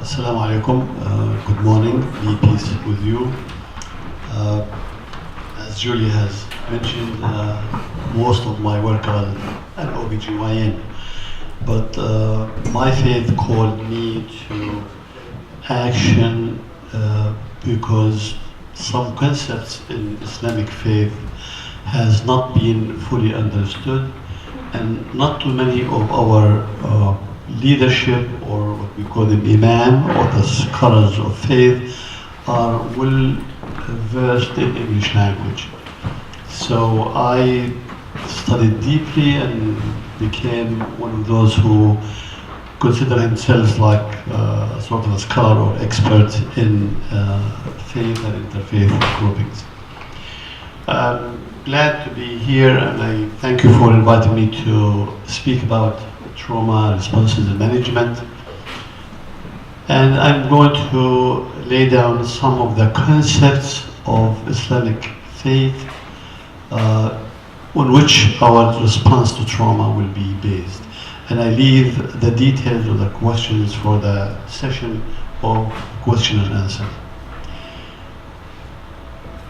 Assalamu alaikum. Good morning. Be peace with you. Uh, as Julie has mentioned, most of my work are an OBGYN, but my faith called me to action because some concepts in Islamic faith has not been fully understood, and not too many of our leadership, or what we call them imam, or the scholars of faith, are well versed in English language. So I studied deeply and became one of those who consider himself like sort of a scholar or expert in faith and interfaith groupings. I'm glad to be here, and I thank you for inviting me to speak about trauma responses and management. And I'm going to lay down some of the concepts of Islamic faith on which our response to trauma will be based. And I leave the details of the questions for the session of question and answer.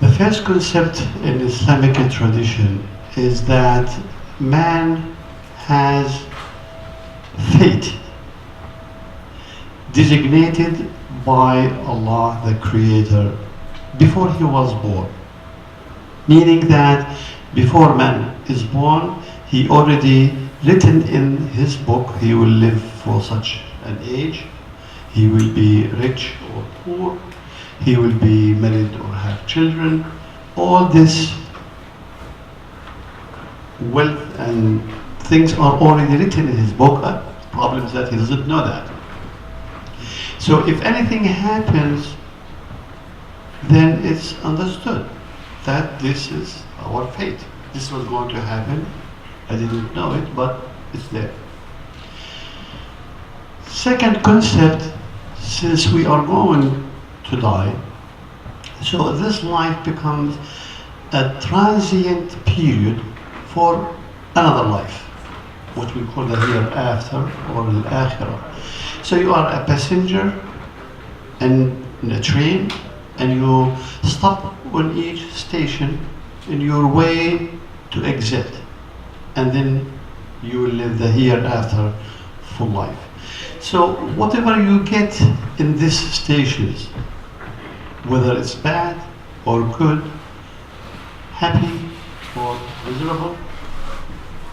The first concept in Islamic tradition is that man has fate designated by Allah the Creator before he was born. Meaning that before man is born, he already written in his book he will live for such an age, he will be rich or poor, he will be married or have children. All this wealth and things are already written in his book. Problem is that he doesn't know that. So if anything happens, then it's understood that this is our fate. This was going to happen. I didn't know it, but it's there. Second concept, since we are going to die, so this life becomes a transient period for another life, what we call the hereafter or al-akhirah. So you are a passenger in a train, and you stop on each station in your way to exit, and then you will live the hereafter full life. So whatever you get in these stations, whether it's bad or good, happy or miserable,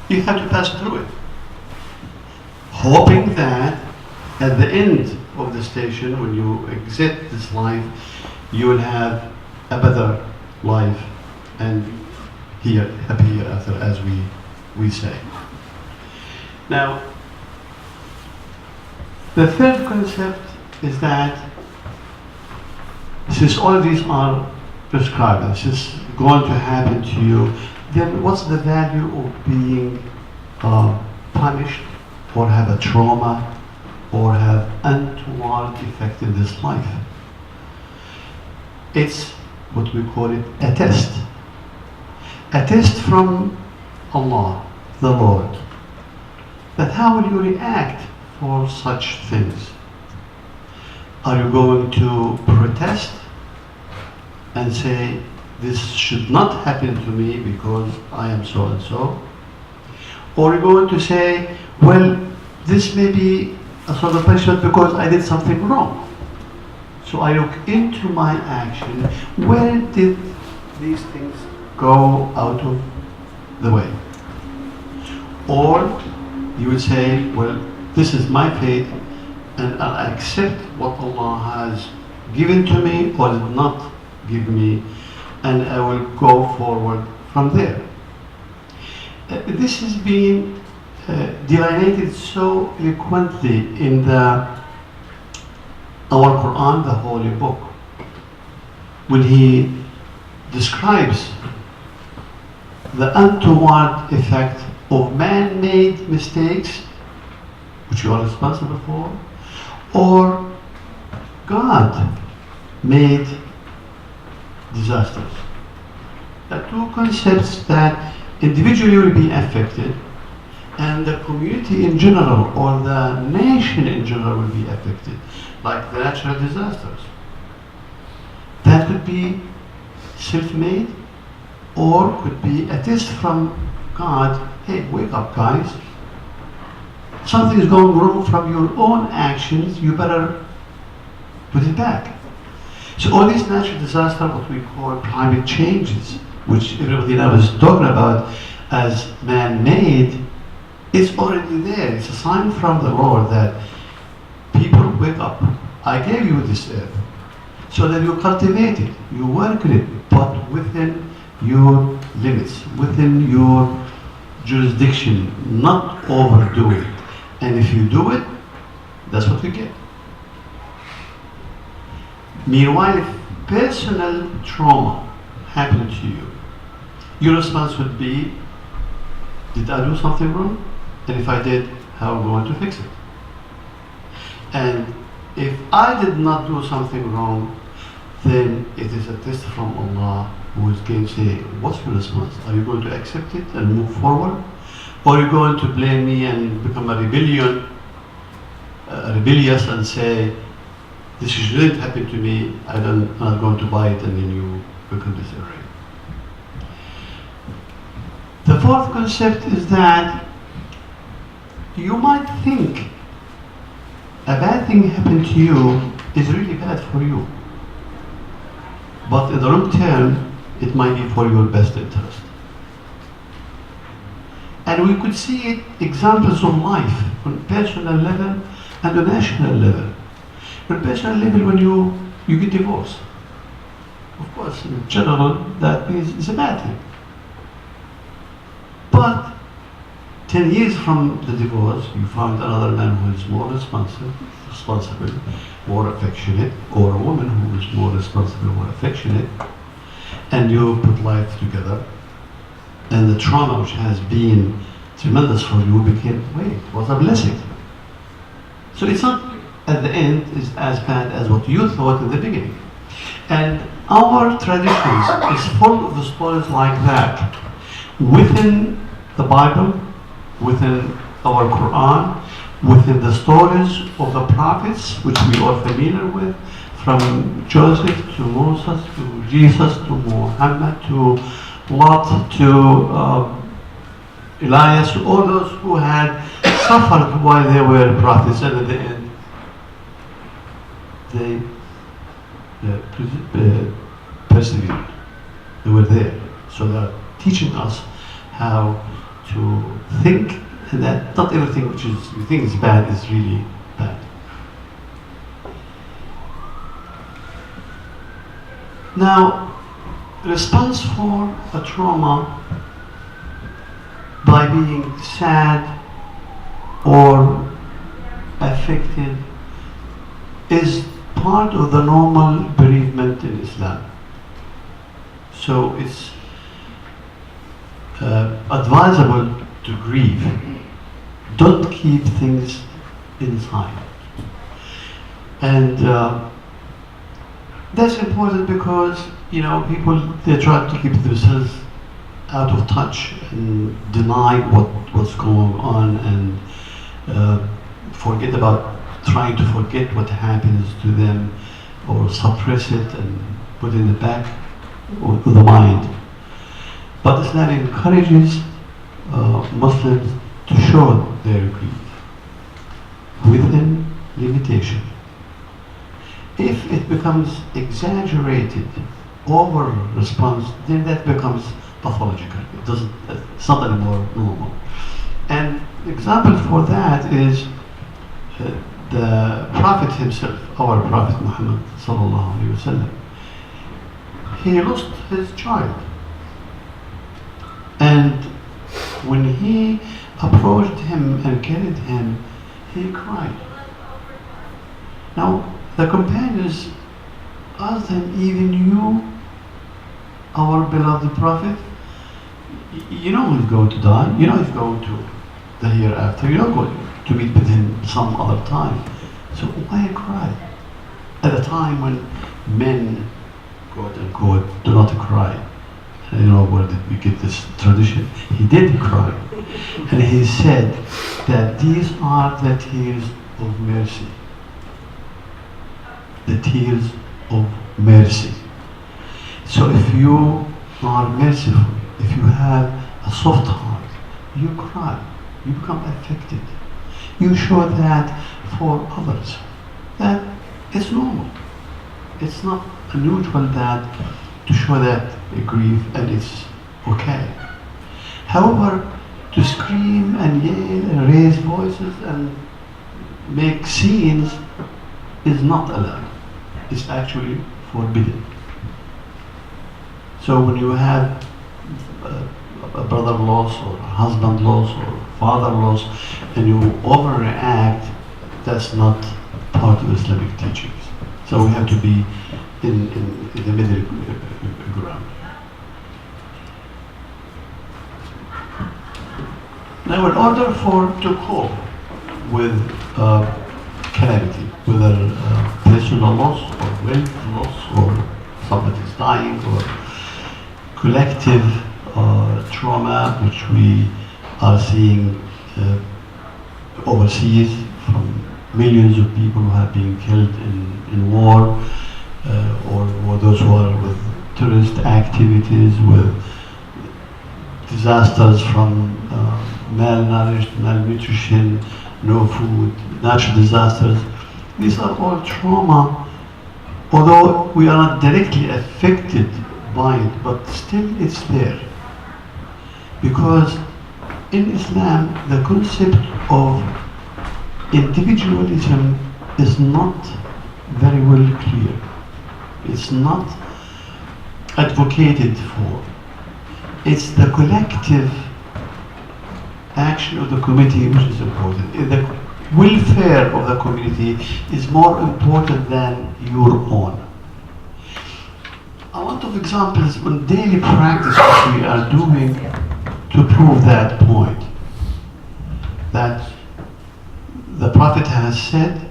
you have to pass through it, hoping that at the end of the station, when you exit this life, you will have a better life and happy hereafter, as we say. Now, the third concept is that since all these are prescribed, and since going to happen to you, then what's the value of being punished, or have a trauma, or have untoward effect in this life? It's what we call it a test. A test from Allah, the Lord. That how will you react for such things? Are you going to protest and say, this should not happen to me because I am so and so? Or are you going to say, well, this may be a sort of punishment because I did something wrong. So I look into my action, where did these things go out of the way? Or you would say, well, this is my fate, and I'll accept what Allah has given to me or did not give me, and I will go forward from there. This is being delineated so eloquently in our Quran, the Holy Book, when He describes the untoward effect of man-made mistakes, which you are responsible for, or God-made disasters. The two concepts that individually will be affected, and the community in general or the nation in general will be affected. like the natural disasters. That could be self-made, or could be a test from God. Hey, wake up, guys. Something is going wrong from your own actions. You better put it back. So all these natural disasters, what we call climate changes, which everybody now is talking about as man-made, is already there. It's a sign from the Lord that people wake up. I gave you this earth so that you cultivate it, you work it, but within your limits, within your jurisdiction, not overdo it. And if you do it, that's what you get. Meanwhile, if personal trauma happened to you, your response would be, did I do something wrong? And if I did, how am I going to fix it? And if I did not do something wrong, then it is a test from Allah who is going to say, what's your response? Are you going to accept it and move forward? Or are you going to blame me and become rebellious and say, this shouldn't happen to me, I'm not going to buy it, and then you become disarray. The fourth concept is that you might think a bad thing happened to you is really bad for you. But in the long term, it might be for your best interest. And we could see it, examples of life, on personal level and on national level. On personal level, when you get divorced, of course, in general, that means it's a bad thing. But 10 years from the divorce, you find another man who is more responsible, more affectionate, or a woman who is more responsible, more affectionate, and you put life together, and the trauma which has been tremendous for you became, wait, what a blessing. So it's not, at the end, is as bad as what you thought in the beginning. And our traditions is full of the stories like that. Within the Bible, within our Quran, within the stories of the prophets, which we are familiar with, from Joseph to Moses to Jesus to Muhammad to Lot to Elias, all those who had suffered while they were prophets, and at the end they persevered. They were there. So they are teaching us how to think, and that not everything which you think is bad is really bad. Now, response for a trauma by being sad or affected is part of the normal bereavement in Islam. So it's advisable to grieve. Don't keep things inside. And that's important because, people, they try to keep themselves out of touch and deny what's going on, and trying to forget what happens to them, or suppress it and put it in the back of the mind. But Islam encourages Muslims to show their grief within limitation. If it becomes exaggerated, over response, then that becomes pathological. It's not anymore normal. And example for that is the Prophet himself, our Prophet Muhammad sallallahu alaihi wasallam. He lost his child, and when he approached him and carried him, he cried. Now the companions asked him, even you, our beloved Prophet, you know he's going to die, you know he's going to the hereafter, you're not going to meet with him some other time. So why cry? At a time when men, quote unquote, do not cry. I don't know where did we get this tradition. He did cry. And he said that these are the tears of mercy. the tears of mercy. So if you are merciful, if you have a soft heart, you cry, you become affected. You show that for others. That is normal. It's not unusual that to show that grief and it's okay. However, to scream and yell and raise voices and make scenes is not allowed. It's actually forbidden. So when you have a brother loss or a husband loss or father loss and you overreact, that's not part of Islamic teachings. So we have to be in the middle ground. Now, in order to cope with calamity, whether personal loss or wealth loss or somebody's dying or collective trauma, which we are seeing overseas from millions of people who have been killed in war, or those who are with terrorist activities, with disasters from malnourished, malnutrition, no food, natural disasters. These are all trauma, although we are not directly affected by it, but still it's there. Because in Islam, the concept of individualism is not very well clear. It's not advocated for. It's the collective action of the community which is important. The welfare of the community is more important than your own. A lot of examples on daily practice that we are doing to prove that point. That the Prophet has said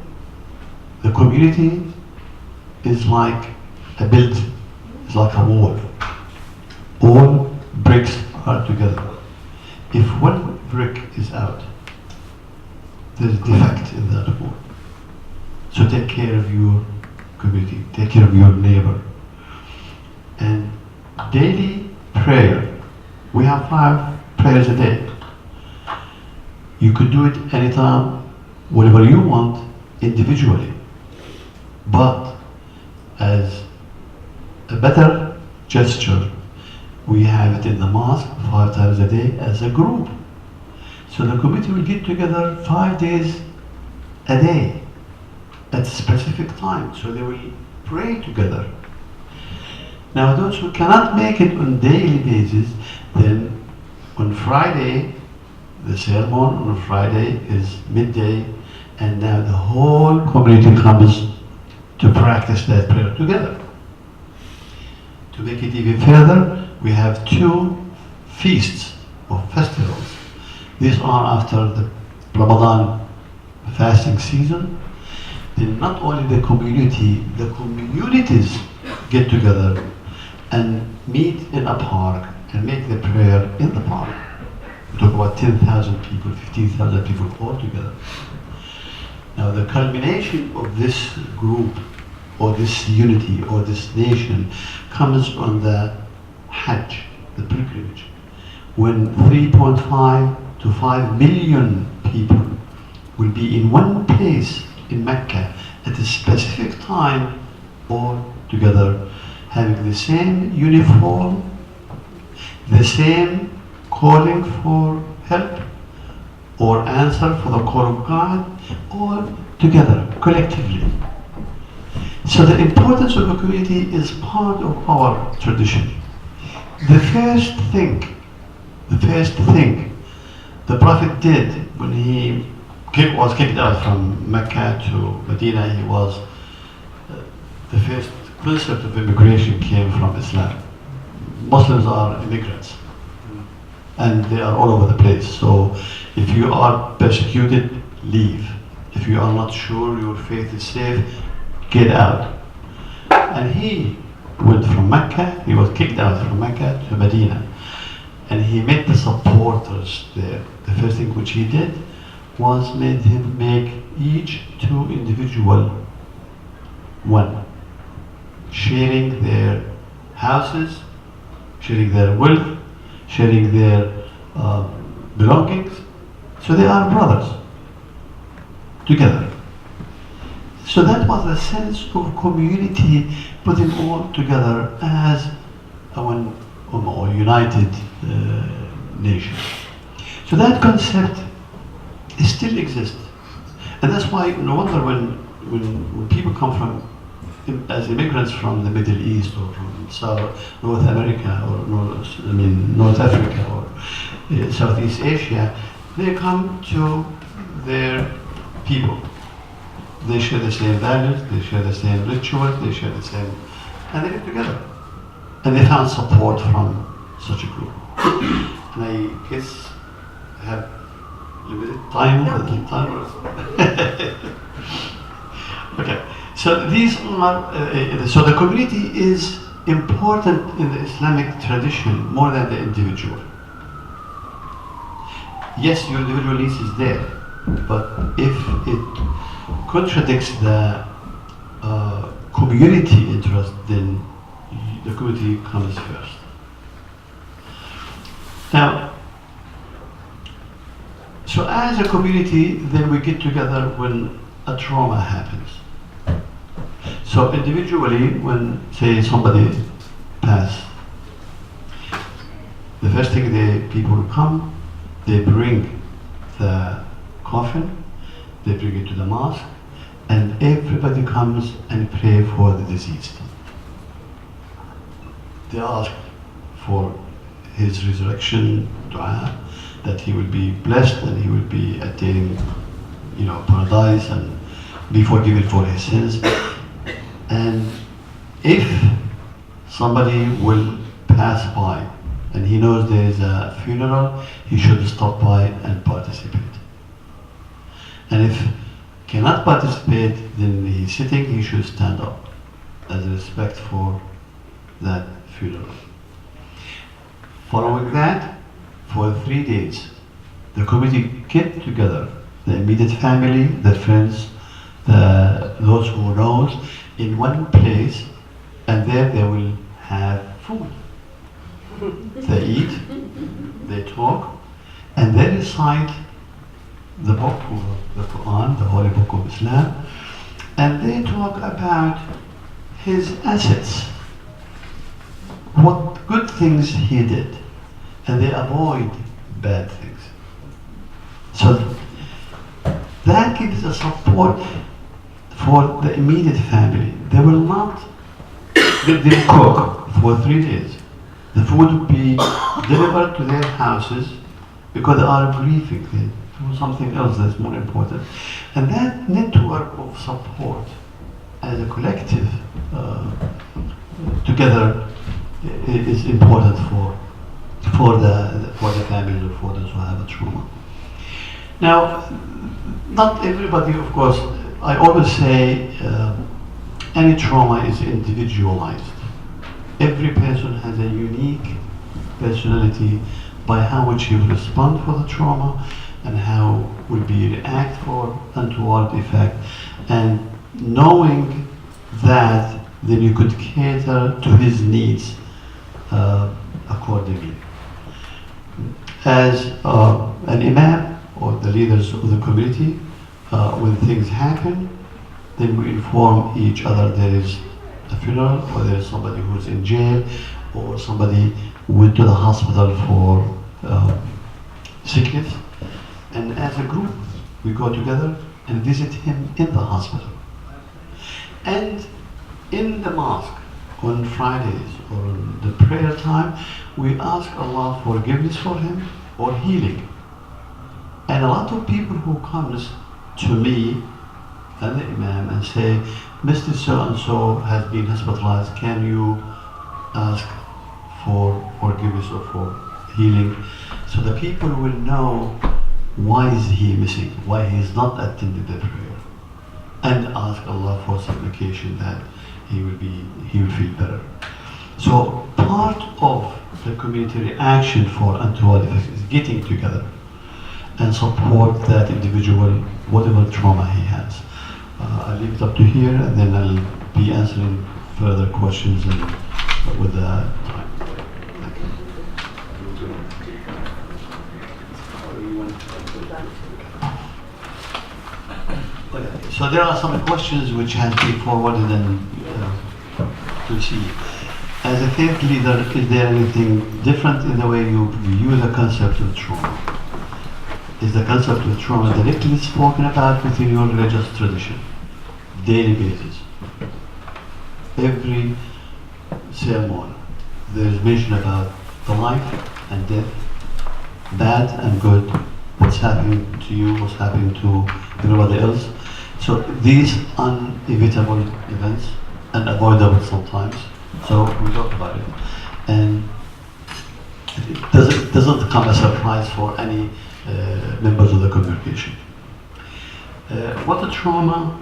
the community is like a building, it's like a wall. All bricks are together. If one brick is out, there's a defect in that wall. So take care of your community, take care of your neighbor. And daily prayer, we have 5 prayers a day. You could do it anytime, whatever you want, individually. But as a better gesture, we have it in the mosque 5 times a day as a group. So the committee will get together 5 days a day at a specific time. So they will pray together. Now those who cannot make it on daily basis, then on Friday, the sermon on Friday is midday, and now the whole community comes to practice that prayer together. To make it even further, we have 2 feasts or festivals. These are after the Ramadan fasting season. Then not only the community, the communities get together and meet in a park and make the prayer in the park. We talk about 10,000 people, 15,000 people all together. Now the culmination of this group or this unity or this nation comes on the Hajj, the pilgrimage, when 3.5 to 5 million people will be in one place in Mecca at a specific time, all together, having the same uniform, the same calling for help or answer for the call of God, all together, collectively. So the importance of the community is part of our tradition. The first thing the Prophet did when he was kicked out from Mecca to Medina, he was the first concept of immigration came from Islam. Muslims are immigrants and they are all over the place. So if you are persecuted, leave. If you are not sure your faith is safe, get out. And he went from Mecca, he was kicked out from Mecca to Medina. And he met the supporters there. The first thing which he did was made him make each 2 individual One, sharing their houses, sharing their wealth, sharing their belongings. So they are brothers together. So that was a sense of community, putting all together as one or united nation. So that concept still exists. And that's why no wonder when people come from as immigrants from the Middle East or from North America or North Africa or Southeast Asia, they come to their people. They share the same values, they share the same rituals, they share the same, and they live together. And they found support from such a group. And I guess I have limited time. Okay. So these are, so the community is important in the Islamic tradition more than the individual. Yes, your individual needs is there, but if it contradicts the community interest, then the community comes first. Now, so as a community, then we get together when a trauma happens. So individually, when, say, somebody passed, the first thing people come, they bring the coffin, they bring it to the mosque, and everybody comes and pray for the deceased. They ask for his resurrection, dua, that he will be blessed and he will be attaining, paradise and be forgiven for his sins. And if somebody will pass by and he knows there is a funeral, he should stop by and participate. And if cannot participate, then he's sitting, he should stand up as respect for that funeral. Following that, for 3 days, the community get together, the immediate family, the friends, those who knows, in one place, and there they will have food. They eat, they talk, and they recite the book of the Quran, the Holy Book of Islam, and they talk about his assets, what good things he did, and they avoid bad things. So that gives a support for the immediate family. They will not let them cook for 3 days. The food will be delivered to their houses because they are grieving. They do something else that's more important. And that network of support as a collective together is important for the family or for those who have a trauma. Now, not everybody, of course, I always say any trauma is individualized. Every person has a unique personality by how much he will respond for the trauma and how will be react for untoward effect. And knowing that, then you could cater to his needs accordingly. As an imam or the leaders of the community, when things happen, then we inform each other there is a funeral, or there is somebody who's in jail, or somebody went to the hospital for sickness. And as a group, we go together and visit him in the hospital. And in the mosque, on Fridays or on the prayer time, we ask Allah forgiveness for him or healing. And a lot of people who comes to me and the Imam and say, Mr. So-and-so has been hospitalized, can you ask for forgiveness or for healing? So the people will know why is he missing, why he is not attending the prayer, and ask Allah for supplication that he will feel better. So part of the community reaction for untoward effects is getting together and support that individual, whatever trauma he has. I'll leave it up to here, and then I'll be answering further questions and with the time. Thank you. Okay, so there are some questions which have been forwarded and to see. As a faith leader, is there anything different in the way you view the concept of trauma? Is the concept of trauma directly spoken about within your religious tradition, daily basis? Every sermon, there is mention about the life and death, bad and good, what's happening to you, what's happening to everybody else. So these inevitable events, unavoidable sometimes, so we talk about it. And it doesn't come as a surprise for any members of the congregation. What a trauma,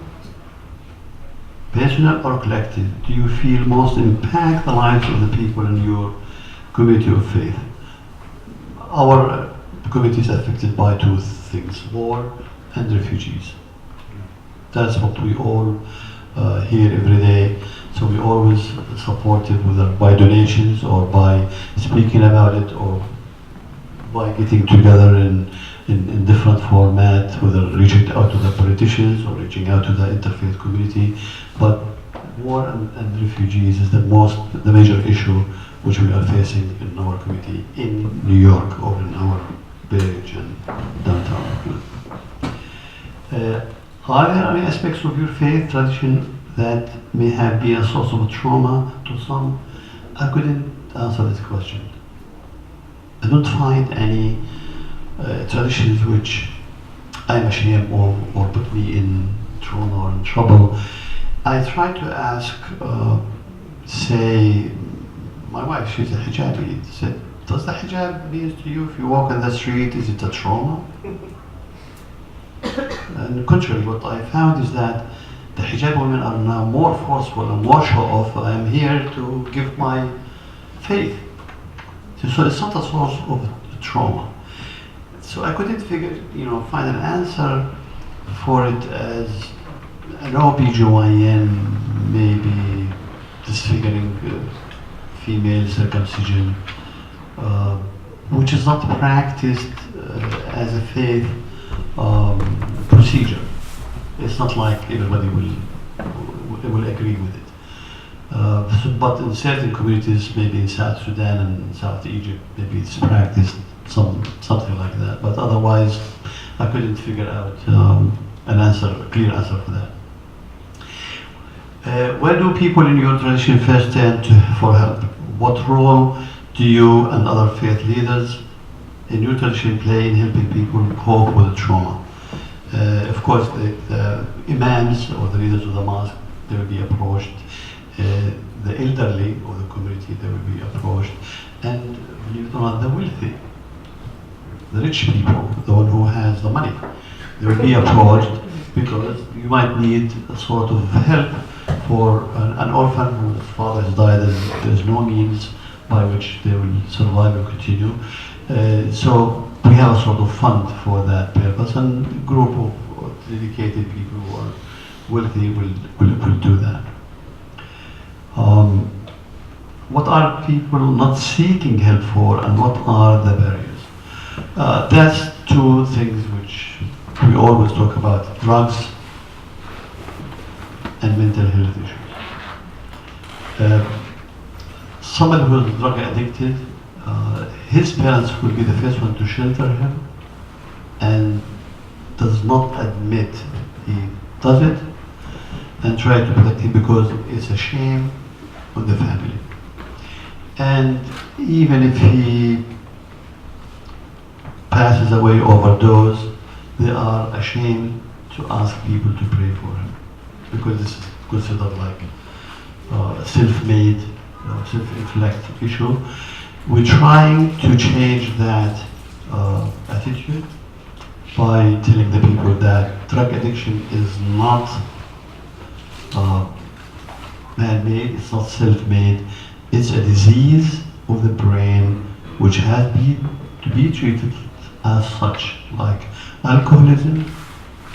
personal or collective, do you feel most impact the lives of the people in your community of faith? Our community is affected by two things, war and refugees. That's what we all hear every day. So we always support it whether by donations or by speaking about it or by getting together in different formats, whether reaching out to the politicians or reaching out to the interfaith community. But war and refugees is the major issue which we are facing in our community in New York or in our village and downtown. Are there any aspects of your faith tradition that may have been a source of trauma to some? I couldn't answer this question. I don't find any traditions which I'm ashamed of or put me in trauma or in trouble. I try to ask, say, my wife, she's a hijabi, said, does the hijab mean to you if you walk on the street, is it a trauma? And contrary, what I found is that the hijab women are now more forceful and more show off. I am here to give my faith. So it's not a source of trauma. So I couldn't find an answer for it as an OBGYN, maybe disfiguring female circumcision, which is not practiced as a faith procedure. It's not like everybody will agree with it. But in certain communities, maybe in South Sudan and South Egypt, maybe it's practiced something like that. But otherwise, I couldn't figure out a clear answer for that. Where do people in your tradition first turn for help? What role do you and other faith leaders in your tradition play in helping people cope with trauma? Of course, the imams or the leaders of the mosque, they will be approached. The elderly of the community, they will be approached. And believe it or not, the wealthy, the rich people, the one who has the money, they will be approached because you might need a sort of help for an orphan whose father has died and there's no means by which they will survive and continue. So we have a sort of fund for that purpose, and a group of dedicated people who are wealthy will do that. What are people not seeking help for, and what are the barriers? That's two things which we always talk about: drugs and mental health issues. Someone who is drug addicted, his parents will be the first one to shelter him and does not admit he does it and try to protect him because it's a shame on the family. And even if he passes away overdose, they are ashamed to ask people to pray for him because this is considered like a self-made, self-inflicted issue. We're trying to change that attitude by telling the people that drug addiction is not man-made, it's not self-made, it's a disease of the brain which has to be treated as such, like alcoholism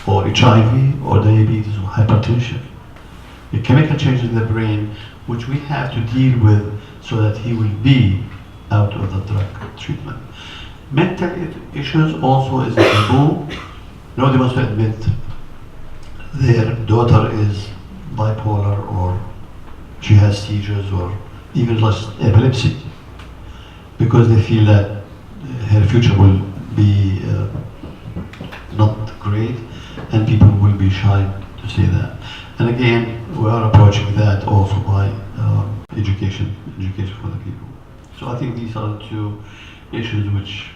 or HIV or diabetes or hypertension. chemical changes in the brain, which we have to deal with so that he will be out of the drug treatment. Mental issues also is a taboo. Nobody wants to admit their daughter is bipolar or she has seizures or even just epilepsy, because they feel that her future will be not great and people will be shy to say that. And again, we are approaching that also by education for the people. So I think these are the two issues which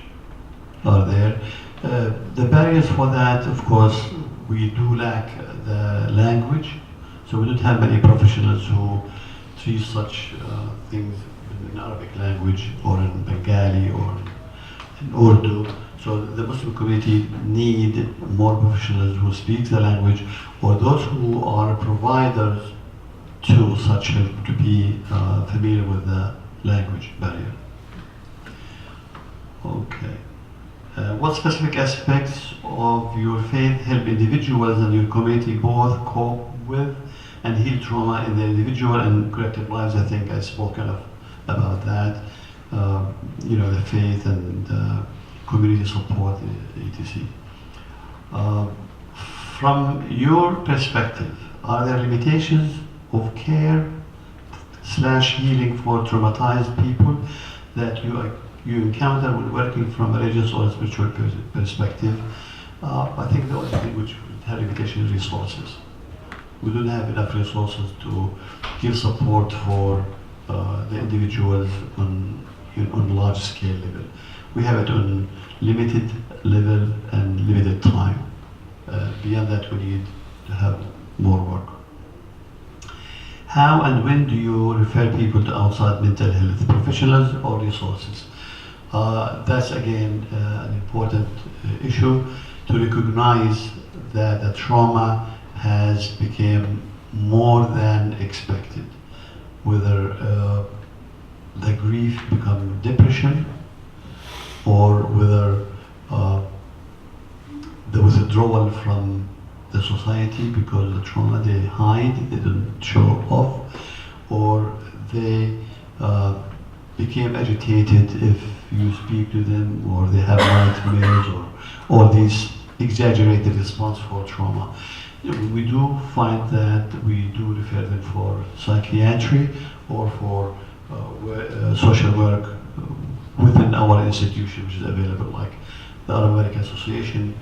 are there. The barriers for that, of course, we do lack the language. So we don't have many professionals who treat such things in Arabic language or in Bengali or in Urdu. So the Muslim community need more professionals who speak the language, or those who are providers to such help to be familiar with the language barrier. Okay. What specific aspects of your faith help individuals and your community both cope with and heal trauma in their individual and collective lives? I think I spoke about that. The faith and community support, etc. From your perspective, are there limitations of care / healing for traumatized people that you encounter when working from a religious or a spiritual perspective? I think the only thing which would have limitation is resources. We don't have enough resources to give support for the individuals on large scale level. We have it on limited level and limited time. Beyond that, we need to have more work. How and when do you refer people to outside mental health professionals or resources? That's again an important issue, to recognize that the trauma has become more than expected. Whether the grief become depression, or whether the withdrawal from the society because the trauma, they hide, they don't show off, or they became agitated if you speak to them, or they have nightmares, or all these exaggerated response for trauma. We do find that we do refer them for psychiatry or for social work within our institution, which is available, like the Arab American Association,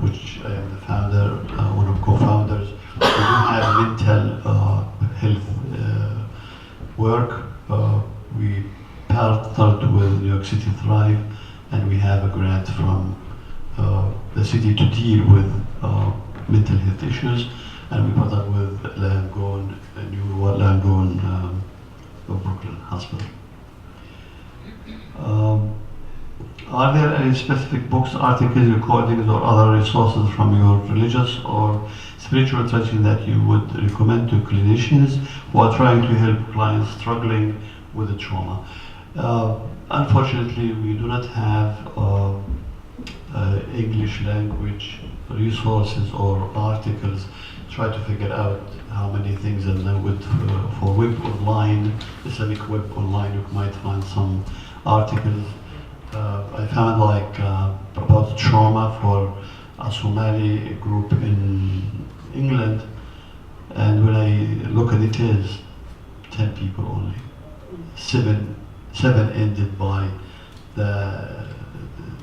which I am the founder, one of co-founders. We do have mental health work. We partnered with New York City Thrive, and we have a grant from the city to deal with mental health issues, and we partnered with Langone, New Langone Brooklyn Hospital. Are there any specific books, articles, recordings, or other resources from your religious or spiritual tradition that you would recommend to clinicians who are trying to help clients struggling with the trauma? Unfortunately, we do not have English language resources or articles. Try to figure out how many things, and then for web online, Islamic web online, you might find some articles. I found about trauma for a Somali group in England, and when I look at it, is 10 people only. Seven ended by the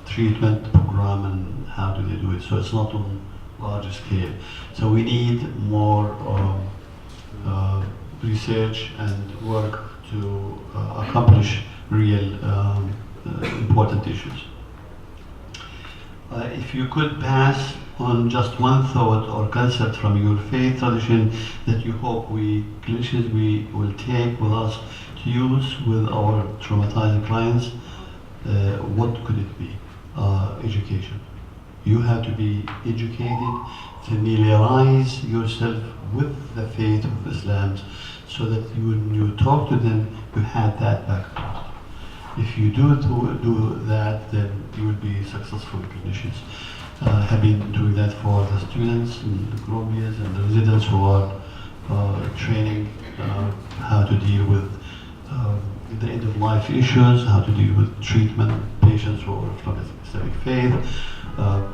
treatment program and how do they do it. So it's not on large scale. So we need more research and work to accomplish real important issues. If you could pass on just one thought or concept from your faith tradition that you hope we clinicians will take with us to use with our traumatized clients, what could it be? Education. You have to be educated, familiarize yourself with the faith of Islam, so that when you talk to them, you have that background. If you do that, then you will be successful clinicians. Have been doing that for the students and the Colombians and the residents who are training, how to deal with the end of life issues, how to deal with treatment patients who are from Islamic faith, on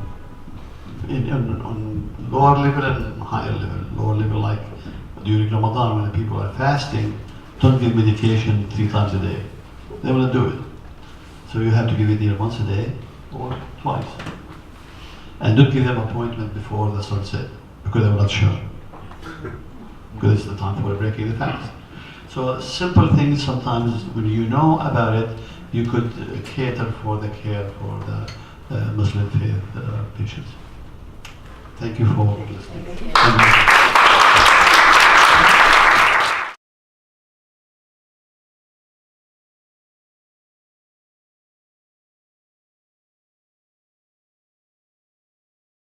lower level and higher level. Lower level, like during Ramadan when people are fasting, don't give medication 3 times a day. They will not do it. So you have to give it either once a day or twice. And don't give them appointment before the sunset because they will not show. Because it's the time for breaking the fast. So simple things sometimes when you know about it, you could cater for the care for the Muslim faith patients. Thank you for listening.